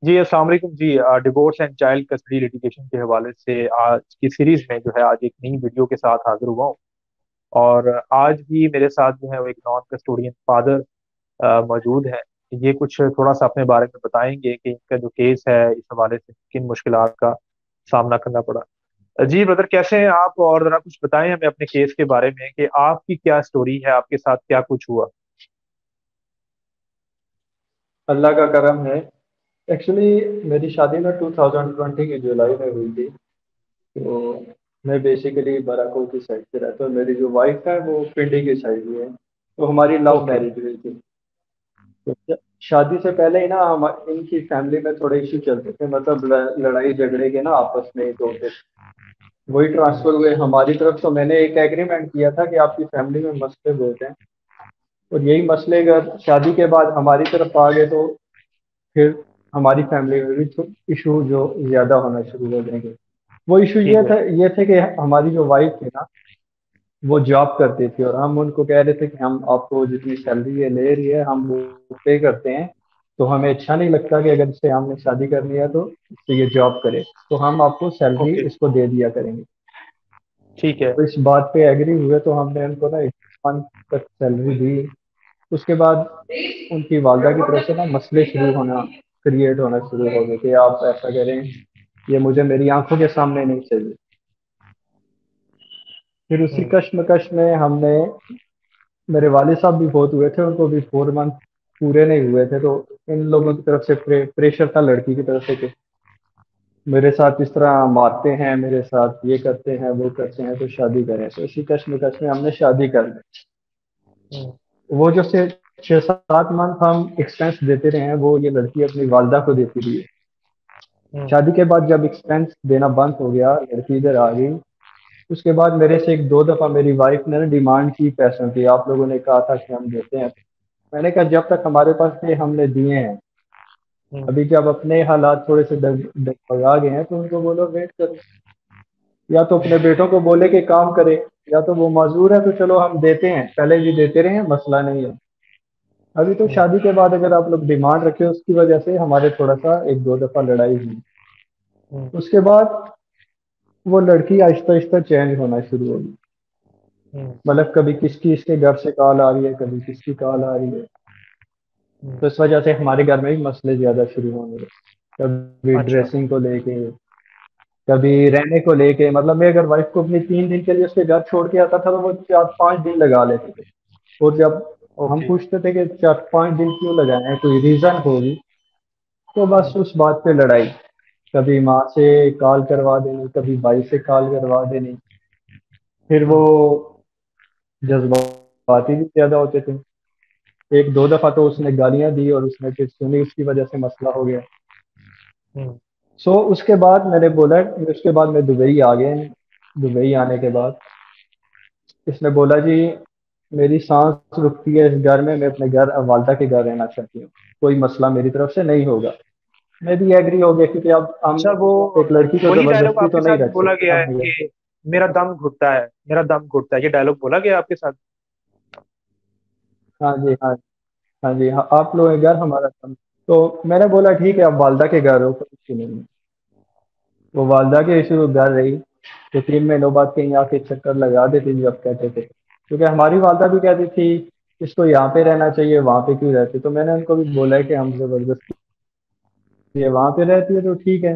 جی السلام علیکم جی، divorce and child custody litigation کے حوالے سے آج کی سیریز میں جو ہے آج ایک نئی ویڈیو کے ساتھ حاضر ہوا ہوں۔ اور آج بھی میرے ساتھ جو ہے وہ ایک نان کسٹوڈین فادر موجود ہے۔ یہ کچھ تھوڑا سا اپنے بارے میں بتائیں گے کہ ان کا جو کیس ہے اس حوالے سے کن مشکلات کا سامنا کرنا پڑا۔ جی بردر کیسے ہیں آپ؟ اور ذرا کچھ بتائیں ہمیں اپنے کیس کے بارے میں کہ آپ کی کیا سٹوری ہے، آپ کے ساتھ کیا کچھ ہوا۔ اللہ کا کرم ہے۔ ایکچولی میری شادی میں 2020 کی جولائی میں ہوئی تھی۔ تو میں بیسیکلی براکو کی سائڈ سے رہتا ہوں، میری جو وائف ہے وہ پنڈی کی سائڈ کی ہے، تو ہماری لو اوکے۔ میرج ہوئی تھی۔ تو شادی سے پہلے ہی نا ان کی فیملی میں تھوڑے ایشو چلتے تھے، مطلب لڑائی جھگڑے کے نا آپس میں تو پھر وہی ٹرانسفر ہوئے ہماری طرف۔ تو میں نے ایک ایگریمنٹ کیا تھا کہ آپ کی فیملی میں مسئلے بہت ہیں، اور یہی مسئلے اگر شادی کے بعد ہماری طرف آ گئے تو پھر ہماری فیملی میں بھی ایشو جو زیادہ ہونا شروع ہو جائیں گے۔ وہ ایشو ٹھیک ہے۔ یہ تھے کہ ہماری جو وائف تھی نا وہ جاب کرتی تھی، اور ہم ان کو کہہ رہے تھے کہ ہم آپ کو جتنی سیلری یہ لے رہی ہے ہم وہ پے کرتے ہیں، تو ہمیں اچھا نہیں لگتا کہ اگر اس سے ہم نے شادی کرنی ہے تو اس سے یہ جاب کرے، تو ہم آپ کو سیلری اوکے اس کو دے دیا کریں گے۔ ٹھیک ہے۔ تو اس بات پہ ایگری ہوئے تو ہم نے ان کو نا 1 منتھ تک سیلری دی۔ اس کے بعد ان کی والدہ کی طرف سے نا مسئلے کریٹ ہونا شروع ہو گئے کہ آپ ایسا کریں، یہ مجھے میری آنکھوں کے سامنے نہیں چاہیے۔ پھر اسی ہوں، کشمکش میں ہم نے، میرے والد صاحب بھی بہت ہوئے تھے، ان کو بھی 4 منتھ پورے نہیں ہوئے تھے، تو ان لوگوں کی طرف سے پریشر تھا لڑکی کی طرف سے کہ میرے ساتھ اس طرح مارتے ہیں، میرے ساتھ یہ کرتے ہیں وہ کرتے ہیں، تو شادی کریں۔ تو اسی کشمکش میں ہم نے شادی کر لی۔ ہوں، وہ جو سے 6 7 منتھ ہم ایکسپینس دیتے رہے ہیں وہ یہ لڑکی اپنی والدہ کو دیتی رہی ہے۔ ہوں، شادی کے بعد جب ایکسپینس دینا بند ہو گیا، لڑکی ادھر آ گئی، اس کے بعد میرے سے 1 2 دفعہ میری وائف نے ڈیمانڈ کی پیسوں کی، آپ لوگوں نے کہا تھا کہ ہم دیتے ہیں۔ میں نے کہا جب تک ہمارے پاس تھے ہم نے دیے ہیں، ہوں، ابھی جب اپنے حالات تھوڑے سے ڈگمگا گئے ہیں تو ان کو بولو ویٹ کرو، یا تو ہوں، اپنے بیٹوں کو بولے کہ کام کرے، یا تو وہ معذور ہے تو چلو ہم دیتے ہیں، پہلے بھی دیتے رہے ہیں، مسئلہ نہیں ہے۔ ابھی تو ہوں، شادی کے بعد اگر آپ لوگ ڈیمانڈ رکھے اس کی وجہ سے ہمارے تھوڑا سا 1 2 دفعہ لڑائی ہوئی۔ ہوں، اس کے بعد وہ لڑکی آہستہ آہستہ چینج ہونا شروع ہوگی، ہوں، مطلب کبھی کس کی اس کے گھر سے کال آ رہی ہے، کبھی کس کی کال آ رہی ہے۔ ہوں۔ تو اس وجہ سے ہمارے گھر میں بھی مسئلے زیادہ شروع ہونے لگے، کبھی اچھا۔ ڈریسنگ کو لے کے، کبھی رہنے کو لے کے، مطلب میں اگر وائف کو اپنی 3 دن کے لیے اس کے گھر چھوڑ کے آتا تھا تو وہ 4 5 دن لگا لیتے تھے، اور جب ہم اوکے۔ پوچھتے تھے کہ 4 5 دن کیوں لگائے ہیں، کوئی ریزن ہوگی، تو ہوں، بس اس بات پہ لڑائی، کبھی ماں سے کال کروا دینی، کبھی بھائی سے کال کروا دینی۔ پھر وہ ہوں، جذباتی بھی زیادہ ہوتے تھے۔ 1 2 دفعہ تو اس نے گالیاں دی اور اس نے پھر سنی، اس کی وجہ سے مسئلہ ہو گیا۔ ہوں، سو اس کے بعد میں نے بولا، اس کے بعد میں دبئی آ گئے۔ دبئی آنے کے بعد اس نے بولا جی میری سانس رکتی ہے اس گھر میں اپنے گھر والدہ کے گھر رہنا چاہتی ہوں، کوئی مسئلہ میری طرف سے نہیں ہوگا۔ میں بھی ایگری ہو گیا کیونکہ اب ہم اچھا وہ ایک لڑکی کو وہی ڈائلگ زبردستی آپ کے تو نہیں ساتھ رکھ بولا سکتے گیا ہے اپنے گھر کہ سے۔ میرا دم گھٹتا ہے، میرا دم گھٹتا ہے، یہ ڈائلگ بولا گیا آپ کے ساتھ؟ ہاں جی، ہاں جی، ہاں جی، ہاں آپ لوگ گھر ہمارا کام۔ تو میں نے بولا ٹھیک ہے اب والدہ کے گھر ہو، کوئی ایشو نہیں ہے۔ وہ والدہ کے ایشو گھر رہی، تو 3 مہینوں بعد کہیں آ کے چکر لگا دیتی تھی جب کہتے تھے، کیونکہ ہماری والدہ بھی کہتی تھی اس کو یہاں پہ رہنا چاہیے، وہاں پہ کیوں رہتے، تو میں نے ان کو بھی بولا ہے کہ ہم زبردستی یہ وہاں پہ رہتی ہے تو ٹھیک ہے۔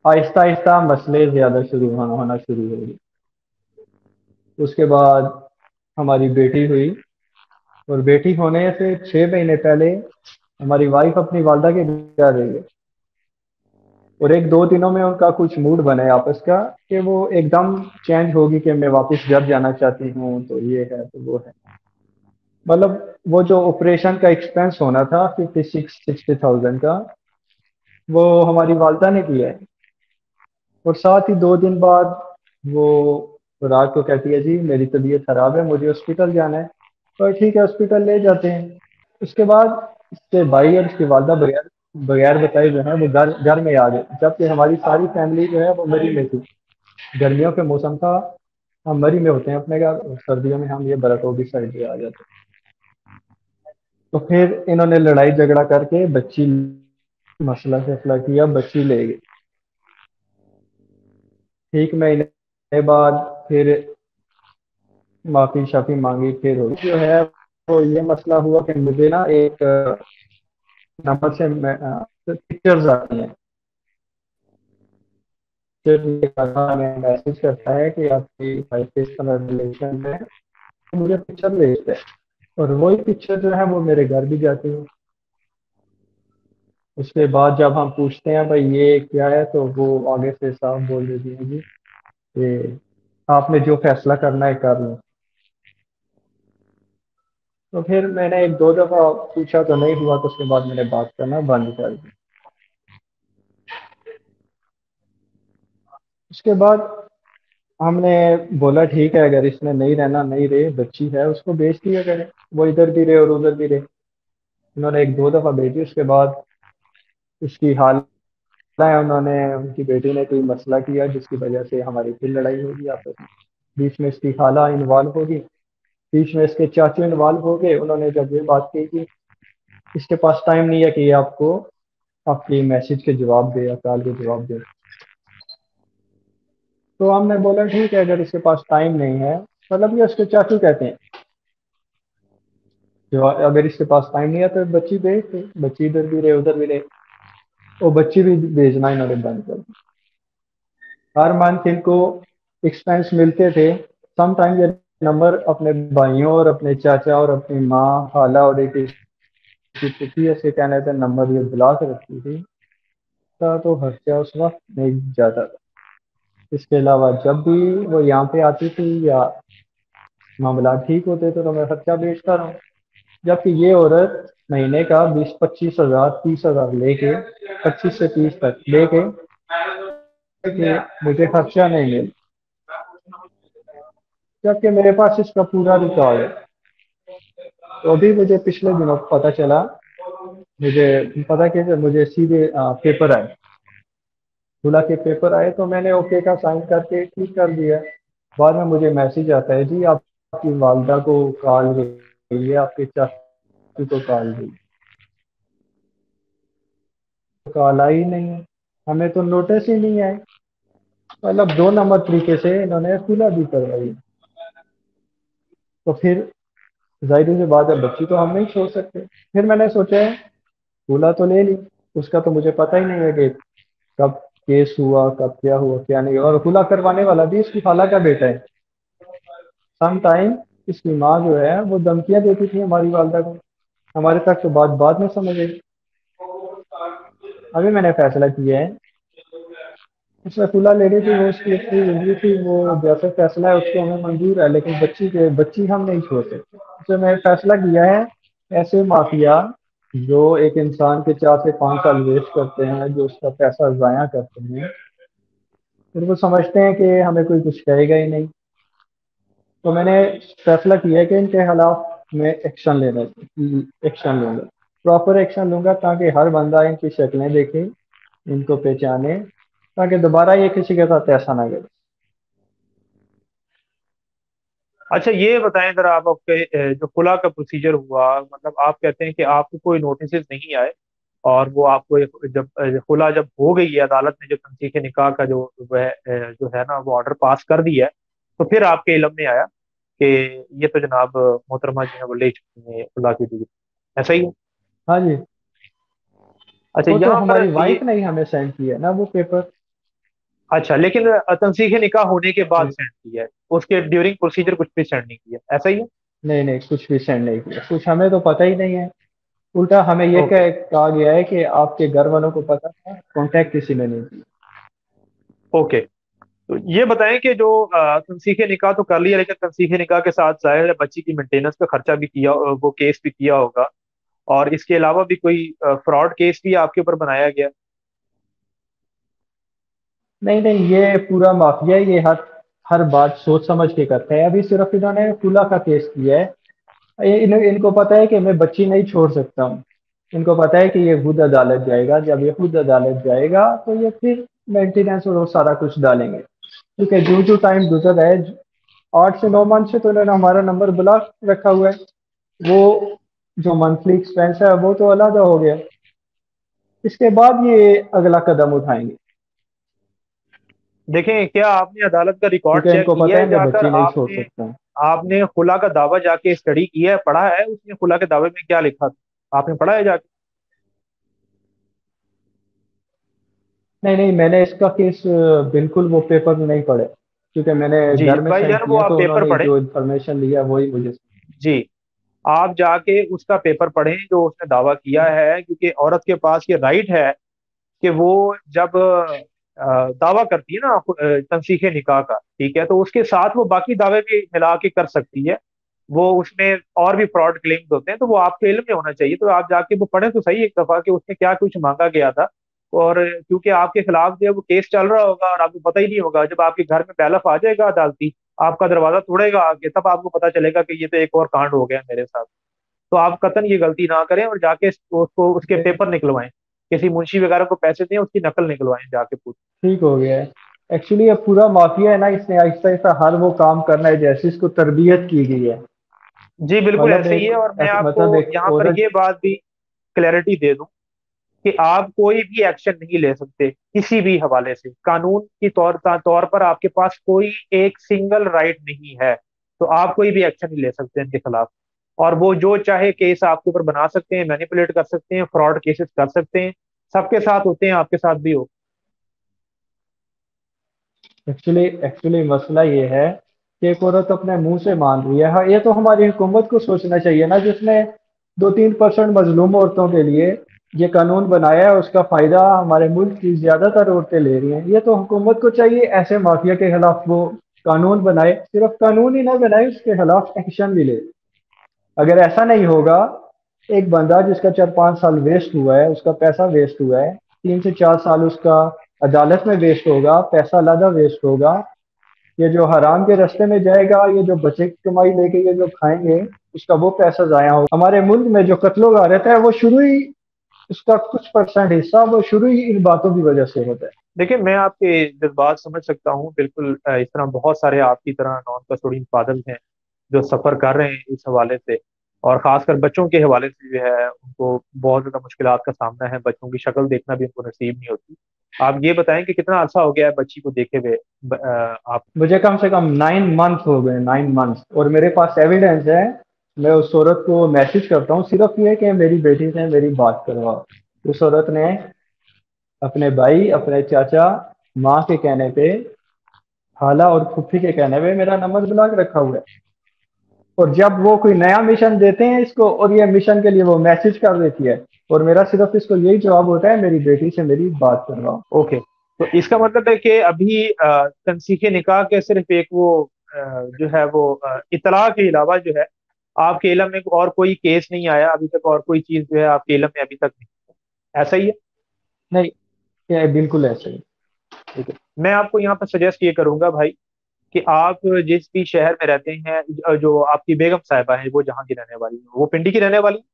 آہستہ آہستہ مسئلے زیادہ ہونا شروع ہو گئے۔ اس کے بعد ہماری بیٹی ہوئی، اور بیٹی ہونے سے 6 مہینے پہلے ہماری وائف اپنی والدہ کے گھر رہی ہے، اور 1 2 دنوں میں ان کا کچھ موڈ بنے آپس کا کہ وہ ایک دم چینج ہوگی کہ میں واپس گھر جانا چاہتی ہوں، تو یہ ہے تو وہ ہے، مطلب وہ جو آپریشن کا ایکسپینس ہونا تھا 56 60,000 کا، وہ ہماری والدہ نے کیا ہے۔ اور ساتھ ہی 2 دن بعد وہ رات کو کہتی ہے جی میری طبیعت خراب ہے مجھے ہاسپٹل جانا ہے، تو ٹھیک ہے ہاسپٹل لے جاتے ہیں۔ اس کے بعد اس کے بھائی اور اس کی والدہ بغیر بغیر بتائے جو ہے وہ گھر میں آ گئے، جبکہ ہماری ساری فیملی جو ہے وہ مری میں تھی۔ گرمیوں کے موسم تھا، ہم مری میں ہوتے ہیں اپنے گھر، اور سردیوں میں ہم یہ برکوں کی سائڈ پہ آ جاتے ہیں۔ تو پھر انہوں نے لڑائی جھگڑا کر کے بچی مسئلہ فیصلہ کیا، بچی لے گئی. ٹھیک مہینے بعد پھر معافی شافی مانگی، پھر ہوئی جو ہے وہ یہ مسئلہ ہوا کہ مجھے نا ایک نمبر سے پکچرز آتی ہیں. میں میسج کرتا ہے کہ آپ کی وائف کے اس طرح ریلیشن میں مجھے پکچر بھیجتے ہیں، اور وہی پکچر جو ہے وہ میرے گھر بھی جاتی ہے. اس کے بعد جب ہم پوچھتے ہیں بھائی یہ کیا ہے، تو وہ آگے سے صاف بول دیتی ہیں جی کہ آپ نے جو فیصلہ کرنا ہے کر لیں. تو پھر میں نے ایک دو دفعہ پوچھا تو نہیں ہوا، تو اس کے بعد میں نے بات کرنا بند کر دی. اس کے بعد ہم نے بولا ٹھیک ہے، اگر اس نے نہیں رہنا نہیں رہے، بچی ہے اس کو بیچ دیا کرے، وہ ادھر بھی رہے اور ادھر بھی رہے. انہوں نے ایک دو دفعہ بیچی. اس کے بعد اس کی حالت ہے، انہوں نے ان کی بیٹی نے کوئی مسئلہ کیا جس کی وجہ سے ہماری پھر لڑائی ہوگی آپس میں. بیچ میں اس کی خالہ انوالو ہوگی، بیچ میں اس کے چاچو انوالو ہو گئے. انہوں نے جب یہ بات کی کہ اس کے پاس ٹائم نہیں ہے کہ یہ آپ کو آپ کی میسج کے جواب دے یا کال کے جواب دے. تو ہم نے بولا ٹھیک ہے، اگر اس کے پاس ٹائم نہیں ہے، مطلب یہ اس کے چاچو کہتے ہیں جو اگر اس کے پاس ٹائم نہیں ہے تو بچی بھیج دے، بچی ادھر بھی رہے ادھر بھی رہے. وہ بچی بھی بھیجنا انہوں نے بند کر دی. ہر منتھ ان کو ایکسپینس ملتے تھے. سم ٹائم یہ نمبر اپنے بھائیوں اور اپنے چاچا اور اپنی ماں خالہ اور ایک کسی ایسے کہنے تھے نمبر یہ بلا کے رکھتی تھی تو خرچہ اس وقت نہیں جاتا تھا. اس کے علاوہ جب بھی وہ یہاں پہ آتی تھی یا معاملات ٹھیک ہوتے تھے تو میں خرچہ بیچتا رہا. جبکہ یہ عورت مہینے کا 20-25 ہزار 30 ہزار لے کے 25 سے 30 تک لے کے کہ مجھے خرچہ نہیں مل، جبکہ میرے پاس اس کا پورا ریکارڈ ہے. تو ابھی مجھے پچھلے دنوں پتہ چلا، مجھے پتا کہ مجھے سیدھے پیپر آئے، کھلا کے پیپر آئے، تو میں نے اوکے کا سائن کر کے ٹھیک کر دیا. بعد میں مجھے میسج آتا ہے جی آپ کی والدہ کو کال گئی ہے، آپ کے چاچو کو کال گئی. کال آئی نہیں ہے، ہمیں تو نوٹس ہی نہیں آئے. مطلب 2 نمبر طریقے سے انہوں نے کھلا بھی کروائی. تو پھر ظاہر سی بات ہے بچی تو ہم نہیں چھوڑ سکتے. پھر میں نے سوچا ہے کھلا تو لے لی، اس کا تو مجھے پتہ ہی نہیں ہے کہ کب کیس ہوا، کب کیا ہوا کیا نہیں ہوا. اور کھلا کروانے والا بھی اس کی خالہ کا بیٹا ہے. سم ٹائم اس کی ماں جو ہے وہ دھمکیاں دیتی تھی ہماری والدہ کو. ہمارے تک تو بات بعد میں سمجھ آئی. ابھی میں نے فیصلہ کیا ہے اس میں کھلا لینے کی وہ اس کی اتنی زندگی تھی، وہ جیسے فیصلہ ہے اس کو ہمیں منظور ہے، لیکن بچی ہم نہیں چھوڑ سکتے. اس میں نے فیصلہ کیا ہے ایسے مافیا جو ایک انسان کے 4 سے 5 سال ویسٹ کرتے ہیں، جو اس کا پیسہ ضائع کرتے ہیں، پھر وہ سمجھتے ہیں کہ ہمیں کوئی کچھ کہے گا ہی نہیں. تو میں نے فیصلہ کیا ہے کہ ان کے خلاف میں ایکشن لوں گا، پراپر ایکشن لوں گا، تاکہ ہر بندہ ان کی شکلیں دیکھے، ان کو پہچانے، تاکہ دوبارہ یہ کسی کے ساتھ ایسا نہ کرے. اچھا یہ بتائیں ذرا آپ کے جو خلا کا پروسیجر ہوا، مطلب آپ کہتے ہیں کہ آپ کو کوئی نوٹسز نہیں آئے، اور وہ آپ کو جب خلا جب ہو گئی ہے، عدالت نے جو تنسیخ نکاح کا جو ہے نا وہ آرڈر پاس کر دیا ہے، تو پھر آپ کے علم میں آیا کہ یہ تو جناب محترمہ جو ہے وہ لے چکی ہیں خلا کی ڈگری، ایسا ہی ہے؟ ہاں جی. اچھا وہ تو یہاں پر ہماری یہ، وائف نے ہی ہمیں سینڈ کیا نا وہ پیپر. اچھا لیکن تنسیخ نکاح ہونے کے بعد سینڈ کیا ہے، اس کے ڈیورنگ پروسیجر کچھ بھی سینڈ نہیں کیا، ایسا ہی ہے؟ نہیں نہیں، کچھ بھی سینڈ نہیں کیا، کچھ ہمیں تو پتہ ہی نہیں ہے. الٹا ہمیں یہ اوکے کہا گیا ہے کہ آپ کے گھر والوں کو پتہ تھا، کانٹیکٹ کسی نے نہیں کیا. اوکے. تو یہ بتائیں کہ جو تنسیخ نکاح تو کر لیا، لیکن تنسیخ نکاح کے ساتھ ظاہر ہے بچی کی مینٹیننس کا خرچہ بھی کیا، وہ کیس بھی کیا ہوگا، اور اس کے علاوہ بھی کوئی فراڈ کیس بھی آپ کے اوپر بنایا گیا؟ نہیں نہیں، یہ پورا مافیا ہے، یہ ہر بات سوچ سمجھ کے کرتے ہیں. ابھی صرف انہوں نے خلا کا کیس کیا ہے. ان کو پتہ ہے کہ میں بچی نہیں چھوڑ سکتا ہوں. ان کو پتہ ہے کہ یہ خود عدالت جائے گا، جب یہ خود عدالت جائے گا تو یہ پھر مینٹیننس اور وہ سارا کچھ ڈالیں گے. کیونکہ جو ٹائم گزر رہا ہے 8 سے 9 منتھ سے، تو انہوں نے ہمارا نمبر بلاک رکھا ہوا ہے. وہ جو منتھلی ایکسپینس ہے وہ تو علیحدہ ہو گیا. اس کے بعد یہ اگلا قدم اٹھائیں گے، دیکھیں کیا آپ نے عدالت کا ریکارڈ کیونکہ ان چیک کو کیا پتہ ہے ہے میں جا کر بچی نہیں آپ چھوڑ نے؟ سکتا ہوں۔ آپ نے خلا کا دعویٰ جا کے اسٹڈی کیا ہے، پڑھا ہے اس نے خلا کے دعوے میں کیا لکھا تھا؟ آپ نے پڑھا ہے جا کے؟ نہیں نہیں، میں نے اس کا کیس بالکل وہ پیپر نہیں پڑھے، کیونکہ میں نے جی گھر میں بھائی سائن جان وہ کیا آپ تو انہوں پیپر نے پڑھیں، جو انفارمیشن لیا وہی مجھے۔ جی آپ جا کے اس کا پیپر پڑھیں جو اس نے دعویٰ کیا ہے، کیونکہ عورت کے پاس یہ رائٹ ہے کہ وہ جب دعویٰ کرتی ہے نا تنسیخ نکاح کا، ٹھیک ہے، تو اس کے ساتھ وہ باقی دعوے بھی ملا کے کر سکتی ہے، وہ اس میں اور بھی فراڈ کلیمز ہوتے ہیں، تو وہ آپ کے علم میں ہونا چاہیے، تو آپ جا کے وہ پڑھیں تو صحیح ایک دفعہ کہ اس میں کیا کچھ مانگا گیا تھا، اور کیونکہ آپ کے خلاف جو ہے وہ کیس چل رہا ہوگا اور آپ کو پتہ ہی نہیں ہوگا، جب آپ کے گھر میں بیلف آ جائے گا عدالتی، آپ کا دروازہ توڑے گا آگے، تب آپ کو پتہ چلے گا کہ یہ تو ایک اور کانڈ ہو گیا میرے ساتھ، تو آپ قطعاً یہ غلطی نہ کریں اور جا کے اس کے پیپر نکلوائیں، کسی منشی وغیرہ کو پیسے دیں، اس کی نقل نکلوائیں جا کے پوری۔ ٹھیک ہو گیا ہے۔ ایکچولی اب پورا مافیا ہے نا، اس نے آہستہ آہستہ ہر وہ کام کرنا ہے جیسے اس کو تربیت کی گئی ہے۔ جی بالکل مطلب ایسے ہی ایک ہے، اور میں آپ کو مطلب ایک یہاں پر عورت، یہ بات بھی کلیئرٹی دے دوں کہ آپ کوئی بھی ایکشن نہیں لے سکتے کسی بھی حوالے سے، قانون کی طور پر آپ کے پاس کوئی ایک سنگل رائٹ نہیں ہے، تو آپ کوئی بھی ایکشن نہیں لے سکتے ان کے خلاف، اور وہ جو چاہے کیس آپ کے اوپر بنا سکتے ہیں، مینیپولیٹ کر سکتے ہیں، فراڈ کیسز کر سکتے ہیں، سب کے ساتھ ہوتے ہیں، آپ کے ساتھ بھی ہو۔ ایکچولی مسئلہ یہ ہے کہ ایک عورت اپنے منہ سے مان رہی ہے۔ ہاں، یہ تو ہماری حکومت کو سوچنا چاہیے نا، جس نے 2-3% مظلوم عورتوں کے لیے یہ قانون بنایا ہے، اس کا فائدہ ہمارے ملک کی زیادہ تر عورتیں لے رہی ہیں۔ یہ تو حکومت کو چاہیے ایسے مافیا کے خلاف وہ قانون بنائے، صرف قانون ہی نہ بنائے، اس کے خلاف ایکشن بھی لے۔ اگر ایسا نہیں ہوگا، ایک بندہ جس کا 4-5 سال ویسٹ ہوا ہے، اس کا پیسہ ویسٹ ہوا ہے، 3 سے 4 سال اس کا عدالت میں ویسٹ ہوگا، پیسہ لادہ ویسٹ ہوگا، یہ جو حرام کے راستے میں جائے گا، یہ جو بچے کی کمائی لے کے یہ جو کھائیں گے، اس کا وہ پیسہ ضائع ہوگا۔ ہمارے ملک میں جو قتل و غارت ہے وہ شروع ہی، اس کا کچھ پرسنٹ حصہ وہ شروع ہی ان باتوں کی وجہ سے ہوتا ہے۔ دیکھیں میں آپ کے جذبات سمجھ سکتا ہوں بالکل، اس طرح بہت سارے آپ کی طرح نان کسٹوڈین فادر ہیں جو سفر کر رہے ہیں اس حوالے سے، اور خاص کر بچوں کے حوالے سے جو ہے ان کو بہت زیادہ مشکلات کا سامنا ہے، بچوں کی شکل دیکھنا بھی ان کو نصیب نہیں ہوتی۔ آپ یہ بتائیں کہ کتنا عرصہ ہو گیا ہے بچی کو دیکھے ہوئے؟ آپ؟ مجھے کم سے کم 9 منتھ ہو گئے، 9 منتھ، اور میرے پاس ایویڈینس ہے۔ میں اس عورت کو میسج کرتا ہوں صرف یہ کہ میری بیٹی سے میری بات کرواؤ، اس عورت نے اپنے بھائی، اپنے چاچا، ماں کے کہنے پہ، خالہ اور پھوپھی کے کہنے پہ میرا نمبر بلاک رکھا ہوا ہے، اور جب وہ کوئی نیا مشن دیتے ہیں اس کو، اور یہ مشن کے لیے وہ میسج کر دیتی ہے، اور میرا صرف اس کو یہی جواب ہوتا ہے میری بیٹی سے میری بات کرواؤ۔ اوکے، تو اس کا مطلب ہے کہ ابھی تنسیخ نکاح کے صرف ایک وہ جو ہے وہ اطلاع کے علاوہ جو ہے آپ کے علم میں اور کوئی کیس نہیں آیا ابھی تک، اور کوئی چیز جو ہے آپ کے علم میں ابھی تک نہیں، ایسا ہی ہے؟ نہیں، یہ بالکل ایسے ہی۔ ٹھیک ہے، میں آپ کو یہاں پر سجیسٹ یہ کروں گا بھائی کہ آپ جس بھی شہر میں رہتے ہیں، جو آپ کی بیگم صاحبہ ہیں وہ جہاں کی رہنے والی ہیں، وہ پنڈی کی رہنے والی ہیں؟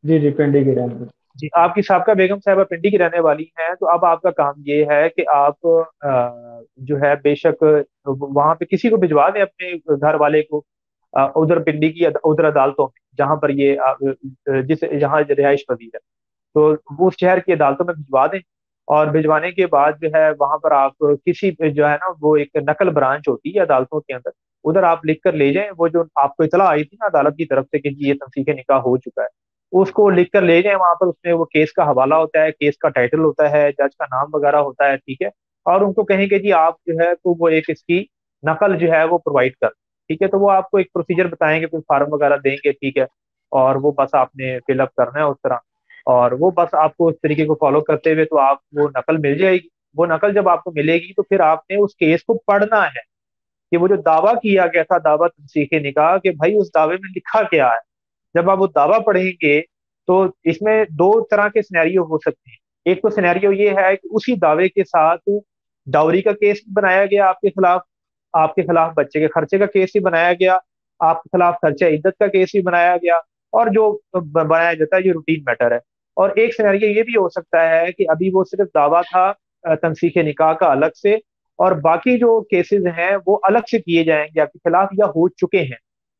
جی جی، پنڈی کی رہنے۔ جی آپ کی سابقہ بیگم صاحبہ پنڈی کی رہنے والی ہیں، تو اب آپ کا کام یہ ہے کہ آپ جو ہے بے شک وہاں پہ کسی کو بھجوا دیں اپنے گھر والے کو، ادھر پنڈی کی ادھر عدالتوں میں جہاں پر یہ جس جہاں رہائش پذیر ہے، تو وہ اس شہر کی عدالتوں میں بھجوا دیں، اور بھجوانے کے بعد جو ہے وہاں پر آپ کسی جو ہے نا وہ ایک نقل برانچ ہوتی ہے عدالتوں کے اندر، ادھر آپ لکھ کر لے جائیں، وہ جو آپ کو اطلاع آئی تھی نا عدالت کی طرف سے کہ جی یہ تنسیخ نکاح ہو چکا ہے، اس کو لکھ کر لے جائیں وہاں پر، اس میں وہ کیس کا حوالہ ہوتا ہے، کیس کا ٹائٹل ہوتا ہے، جج کا نام وغیرہ ہوتا ہے، ٹھیک ہے، اور ان کو کہیں کہ جی آپ جو ہے تو وہ ایک اس کی نقل جو ہے وہ پرووائڈ کر، ٹھیک ہے، تو وہ آپ کو ایک پروسیجر بتائیں گے، کوئی فارم وغیرہ دیں گے، ٹھیک ہے، اور وہ بس آپ نے فل اپ کرنا ہے اس طرح، اور وہ بس آپ کو اس طریقے کو فالو کرتے ہوئے تو آپ وہ نقل مل جائے گی، وہ نقل جب آپ کو ملے گی تو پھر آپ نے اس کیس کو پڑھنا ہے کہ وہ جو دعویٰ کیا گیا تھا دعویٰ تنسیخ نکاح، کہ بھائی اس دعوے میں لکھا کیا ہے، جب آپ وہ دعویٰ پڑھیں گے تو اس میں دو طرح کے سینیریو ہو سکتے ہیں، ایک تو سینیریو یہ ہے کہ اسی دعوے کے ساتھ ڈاوری کا کیس بھی بنایا گیا آپ کے خلاف، آپ کے خلاف بچے کے خرچے کا کیس بھی بنایا گیا، آپ کے خلاف خرچہ عدت کا کیس بھی بنایا گیا، اور جو بنایا جاتا ہے یہ روٹین میٹر ہے، اور ایک سینیریو یہ بھی ہو سکتا ہے کہ ابھی وہ صرف دعویٰ تھا تنسیخ نکاح کا الگ سے، اور باقی جو کیسز ہیں وہ الگ سے کیے جائیں گے آپ کے خلاف یا ہو چکے ہیں،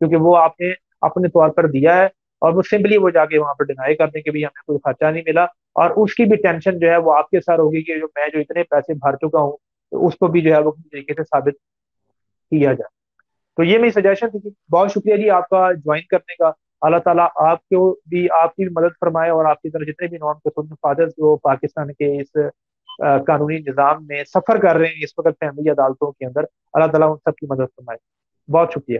کیونکہ وہ آپ نے اپنے طور پر دیا ہے، اور وہ سمپلی وہ جا کے وہاں پر ڈینائی کر دیں کہ بھی ہمیں کوئی خرچہ نہیں ملا، اور اس کی بھی ٹینشن جو ہے وہ آپ کے سر ہوگی کہ میں جو اتنے پیسے بھر چکا ہوں تو اس کو بھی جو ہے وہ کسی طریقے سے ثابت کیا جائے۔ تو یہ میری سجیشن تھی جی، بہت شکریہ جی آپ کا جوائن کرنے کا۔ اللہ تعالیٰ آپ کو بھی، آپ کی بھی مدد فرمائے، اور آپ کی طرح جتنے بھی نان کسٹوڈینٹ فادرز جو پاکستان کے اس قانونی نظام میں سفر کر رہے ہیں اس وقت فیملی عدالتوں کے اندر، اللہ تعالیٰ ان سب کی مدد فرمائے۔ بہت شکریہ۔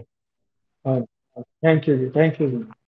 ہاں، thank you ji, thank you G.